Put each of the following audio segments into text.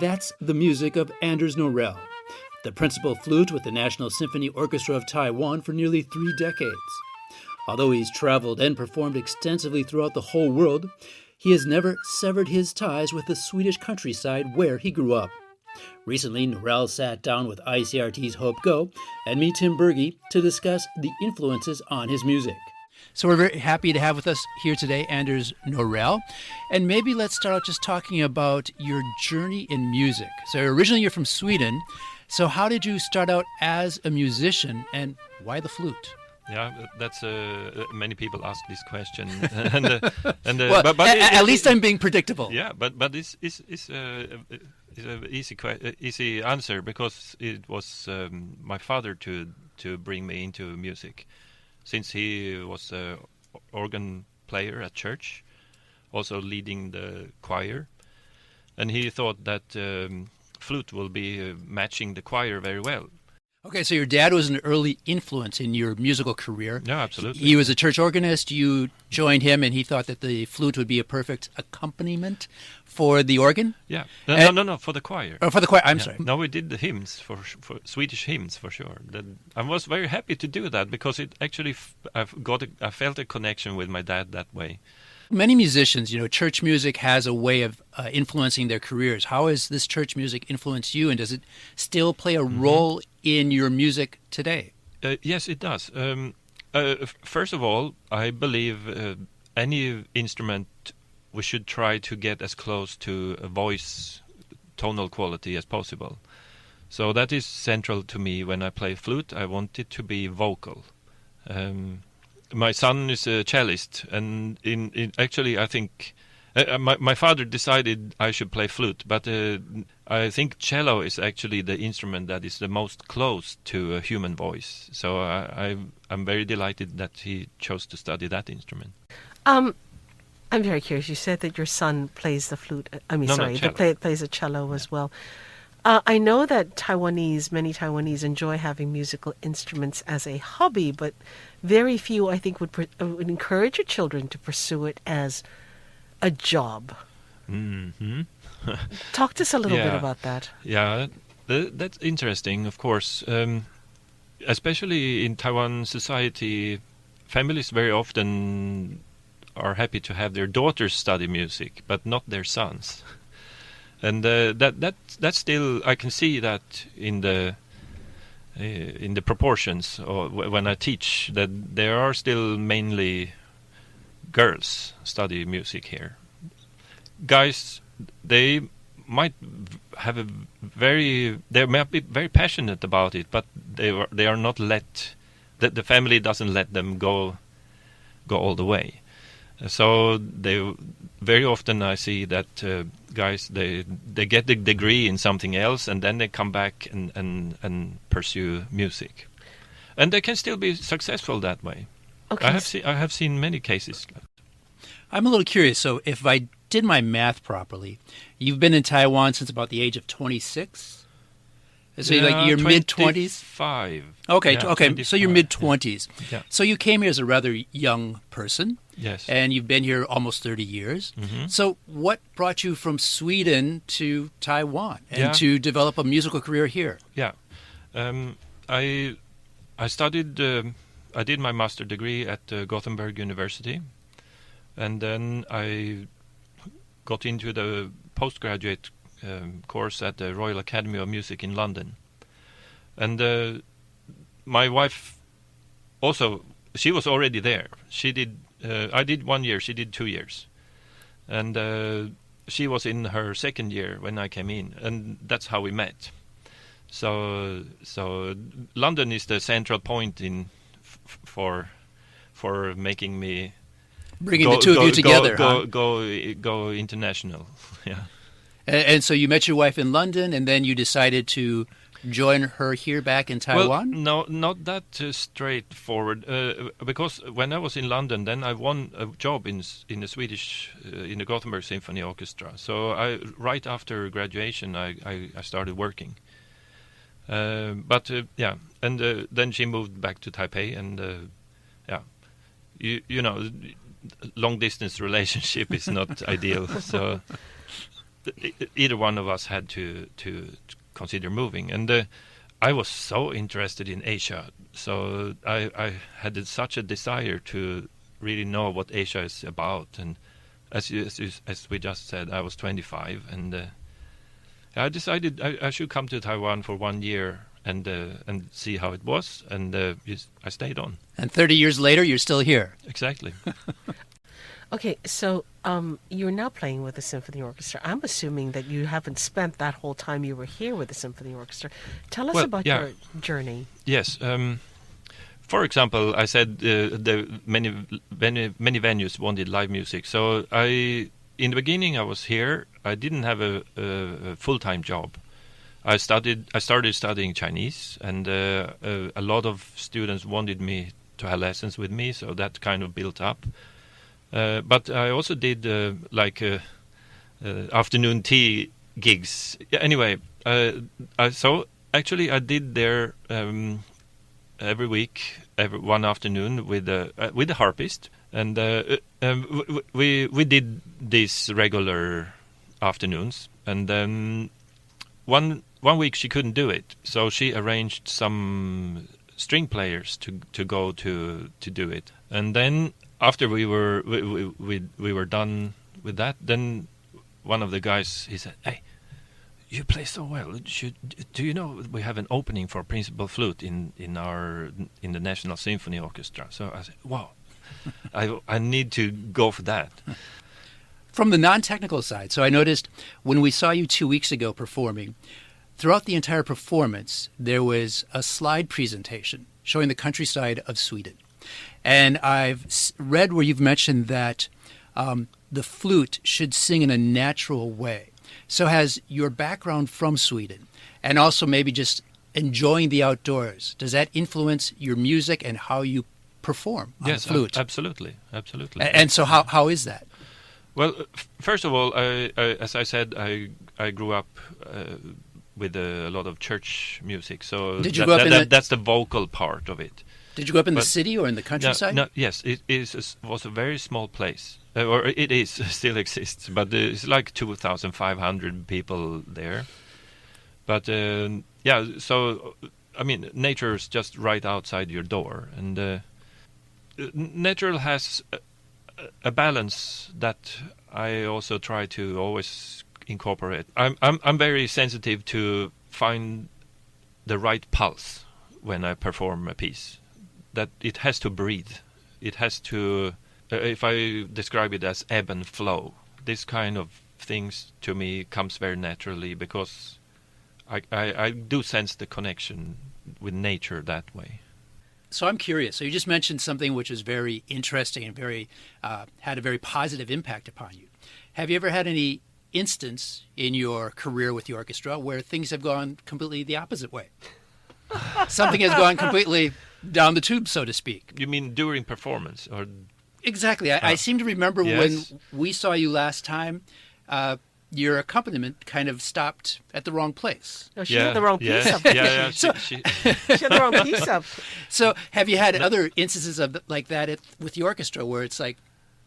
That's the music of Anders Norell, the principal flute with the National Symphony Orchestra of Taiwan for nearly 3 decades. Although he's traveled and performed extensively throughout the whole world, he has never severed his ties with the Swedish countryside where he grew up. Recently, Norell sat down with ICRT's Hope Go and me, Tim Berge, to discuss the influences on his music. So we're very happy to have with us here today Anders Norell. And maybe let's start out just talking about your journey in music. So originally you're from Sweden. So how did you start out as a musician and why the flute? Yeah, that's many people ask this question, Well, but at least I'm being predictable. Yeah, but it's an easy answer because it was my father to bring me into music, since he was an organ player at church, also leading the choir, and he thought that flute will be matching the choir very well. Okay, so your dad was an early influence in your musical career. Yeah, absolutely. He was a church organist. You joined him, and he thought that the flute would be a perfect accompaniment for the organ? Yeah. No, for the choir. Oh, for the choir. I'm sorry. No, we did the hymns, for Swedish hymns, for sure. I was very happy to do that because it actually, I felt a connection with my dad that way. Many musicians, church music has a way of influencing their careers. How has this church music influenced you, and does it still play a role in your music today? Yes, it does. First of all, I believe any instrument we should try to get as close to a voice tonal quality as possible. So that is central to me when I play flute. I want it to be vocal. My son is a cellist, and actually I think my father decided I should play flute, but I think cello is actually the instrument that is the most close to a human voice. So I'm very delighted that he chose to study that instrument. I'm very curious. You said that your son plays the flute. Plays a cello as well. I know that many Taiwanese enjoy having musical instruments as a hobby, but very few, I think, would encourage your children to pursue it as a job. Mm-hmm. Talk to us a little bit about that. Yeah, that's interesting, of course. Especially in Taiwan society, families very often are happy to have their daughters study music, but not their sons. And that's still, I can see that in the proportions, or when I teach, that there are still mainly girls study music here. Guys, they might have they might be very passionate about it, but they are not the family doesn't let them go all the way. So they very often I see that guys they get the degree in something else, and then they come back and pursue music, and they can still be successful that way. Okay. I have seen many cases. I'm a little curious. So if I did my math properly, you've been in Taiwan since about the age of 26. So your mid-20s? 25. Okay, yeah, okay. 25. So you're mid-20s. Yeah. So you came here as a rather young person. Yes. And you've been here almost 30 years. Mm-hmm. So what brought you from Sweden to Taiwan and to develop a musical career here? Yeah. I studied, I did my master degree at Gothenburg University. And then I got into the postgraduate course at the Royal Academy of Music in London. And my wife also, she was already there. She did, I did 1 year, she did 2 years. And she was in her second year when I came in, and that's how we met. So London is the central point for making me bringing the two of you together. Go international. Yeah. And so you met your wife in London, and then you decided to join her here back in Taiwan? Well, no, not that straightforward. Because when I was in London, then I won a job in the Swedish in the Gothenburg Symphony Orchestra. So right after graduation, I started working. Then she moved back to Taipei, and you know, long distance relationship is not ideal. So either one of us had to consider moving, and I was so interested in Asia, so I had such a desire to really know what Asia is about. And as we just said, I was 25, and I decided I should come to Taiwan for 1 year and see how it was, and I stayed on. And 30 years later, you're still here. Exactly. Okay, so you're now playing with the Symphony Orchestra. I'm assuming that you haven't spent that whole time you were here with the Symphony Orchestra. Tell us about your journey. Yes. For example, I said the many venues wanted live music. So in the beginning, I was here. I didn't have a full-time job. I started studying Chinese, and a lot of students wanted me to have lessons with me, so that kind of built up. But I also did afternoon tea gigs. Yeah, anyway, so actually I did there every week, one afternoon with a harpist, and we did these regular afternoons. And then one week she couldn't do it, so she arranged some string players to go to do it. And then after we were done with that, then one of the guys, he said, "Hey, you play so well. Do you know we have an opening for principal flute in the National Symphony Orchestra?" So I said, "Wow, I need to go for that." From the non-technical side, so I noticed when we saw you 2 weeks ago performing, throughout the entire performance, there was a slide presentation showing the countryside of Sweden. And I've read where you've mentioned that the flute should sing in a natural way. So has your background from Sweden and also maybe just enjoying the outdoors, does that influence your music and how you perform on the flute? Absolutely. And so how is that? Well, first of all, as I said, I grew up with a lot of church music. So did you grow up that's the vocal part of it. Did you grow up in the city or in the countryside? No, yes, it was a very small place. Or it is, still exists, but it's like 2,500 people there. But so, I mean, nature is just right outside your door. And nature has a balance that I also try to always incorporate. I'm very sensitive to find the right pulse when I perform a piece. That it has to breathe. It has to, if I describe it as ebb and flow, this kind of things to me comes very naturally because I do sense the connection with nature that way. So I'm curious. So you just mentioned something which is very interesting and very had a very positive impact upon you. Have you ever had any instance in your career with the orchestra where things have gone completely the opposite way? Something has gone completely down the tube, so to speak. You mean during performance? Or Exactly. I seem to remember when we saw you last time, your accompaniment kind of stopped at the wrong place. No, she had the wrong piece up. Yeah. She had the wrong piece up. So have you had other instances of like that with the orchestra where it's like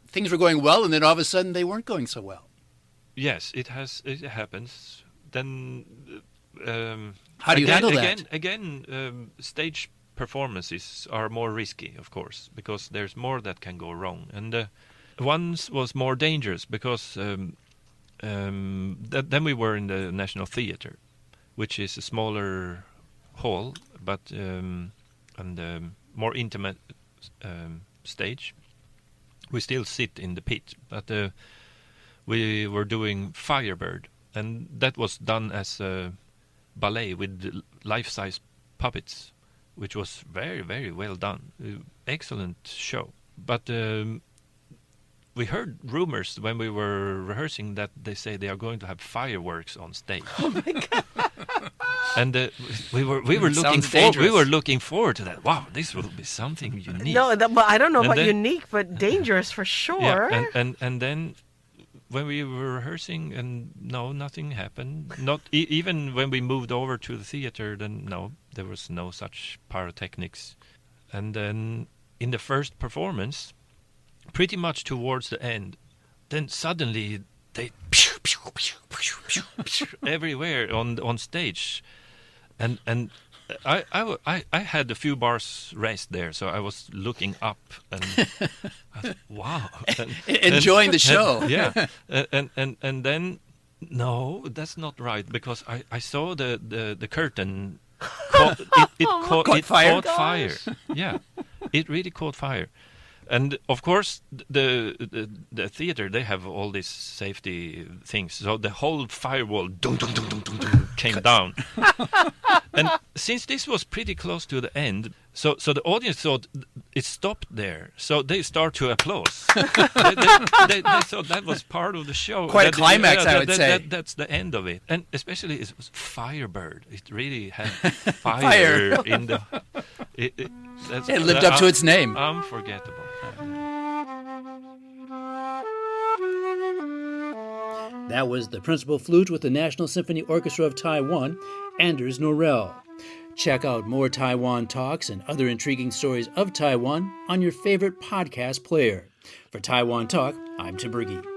things were going well and then all of a sudden they weren't going so well? Yes, it happens. Then how do you handle that? Again, stage performances are more risky, of course, because there's more that can go wrong. And once was more dangerous because then we were in the National Theatre, which is a smaller hall, but and more intimate stage. We still sit in the pit, but we were doing Firebird, and that was done as a ballet with life-size puppets, which was very, very well done. Excellent show. But we heard rumors when we were rehearsing that they say they are going to have fireworks on stage. Oh my God. And we were looking forward to that. Wow, this will be something unique. No, but I don't know about unique, but dangerous for sure. Yeah, and then when we were rehearsing, and nothing happened. Not even when we moved over to the theater. Then there was no such pyrotechnics. And then in the first performance, pretty much towards the end, then suddenly they everywhere on stage, and I had a few bars rest there, so I was looking up and I thought, wow, enjoying the show. And then no, that's not right, because I saw the curtain caught fire. Yeah, it really caught fire. And of course, the theater, they have all these safety things, so the whole firewall came down. And since this was pretty close to the end, so the audience thought it stopped there, so they start to applaud. they thought that was part of the show. Quite a climax, I would say. That's the end of it. And especially it was Firebird. It really had fire in the... It lived up to its name. Unforgettable. That was the principal flute with the National Symphony Orchestra of Taiwan, Anders Norell. Check out more Taiwan talks and other intriguing stories of Taiwan on your favorite podcast player. For Taiwan Talk, I'm Tim Berge.